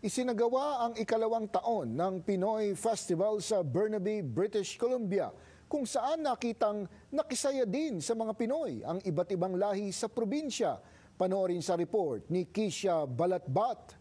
Isinagawa ang ikalawang taon ng Pinoy Festival sa Burnaby, British Columbia, kung saan nakitang nakisaya din sa mga Pinoy ang iba't ibang lahi sa probinsya. Panoorin sa report ni Kisha Balatbat.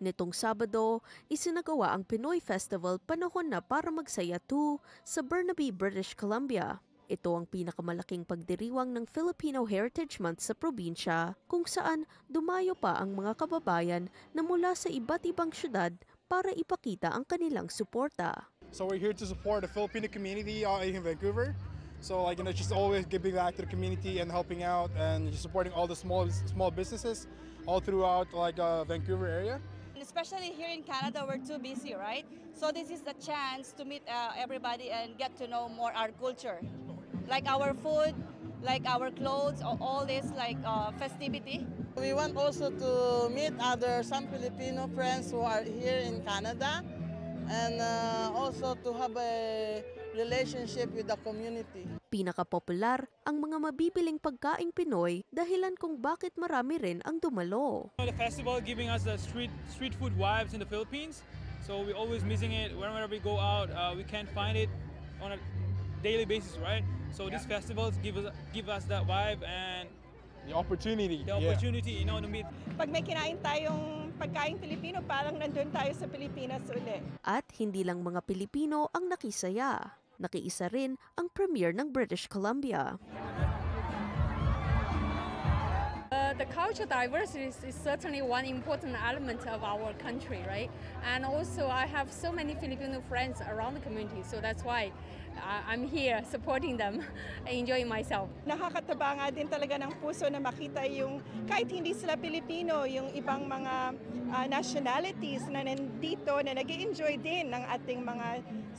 Nitong Sabado, isinagawa ang Pinoy Festival panahon na para magsaya 2 sa Burnaby, British Columbia. Ito ang pinakamalaking pagdiriwang ng Filipino Heritage Month sa probinsya, kung saan dumayo pa ang mga kababayan na mula sa iba't ibang syudad para ipakita ang kanilang suporta. So we're here to support the Filipino community in Vancouver. So just always giving back to the community and helping out and just supporting all the small businesses all throughout Vancouver area. Especially here in Canada, we're too busy, right? So this is the chance to meet everybody and get to know more our culture. Like our food, like our clothes, all this festivity. We want also to meet some Filipino friends who are here in Canada and also to have a relationship with the community. Pinakapopular ang mga mabibiling pagkaing Pinoy dahilan kung bakit marami rin ang dumalo. The festival giving us the street food vibes in the Philippines, so we're always missing it. Whenever we go out, we can't find it on a daily basis, right? So these festivals give us that vibe and the opportunity. To meet. Pag may kinain tayong pagkain Pilipino, parang nandun tayo sa Pilipinas uli. At hindi lang mga Pilipino ang nakisaya. Nakiisa rin ang premier ng British Columbia. The cultural diversity is certainly one important element of our country, right? And also I have so many Filipino friends around the community, so that's why I'm here supporting them, enjoying myself. Nakakataba nga din talaga ng puso na makita yung kahit hindi sila Pilipino, yung ibang mga nationalities na nandito na nag-enjoy din ng ating mga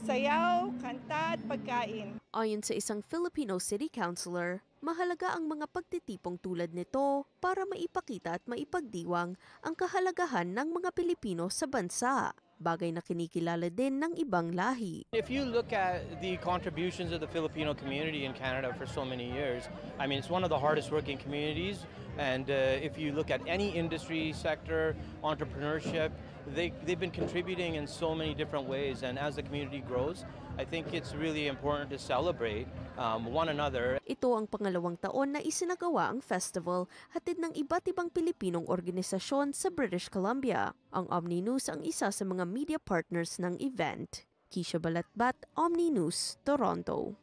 sayaw, kanta at pagkain. Ayon sa isang Filipino city councilor, mahalaga ang mga pagtitipong tulad nito para maipakita at maipagdiwang ang kahalagahan ng mga Pilipino sa bansa. Bagay na kinikilala din ng ibang lahi. If you look at the contributions of the Filipino community in Canada for so many years, I mean, it's one of the hardest working communities. And if you look at any industry sector, entrepreneurship, they've been contributing in so many different ways. And as the community grows, I think it's really important to celebrate one another. Ito ang pangalawang taon na isinagawa ang festival hatid ng iba't ibang Pilipinong organisasyon sa British Columbia. Ang Omni News ang isa sa mga media partners ng event. Kisha Balatbat, Omni News, Toronto.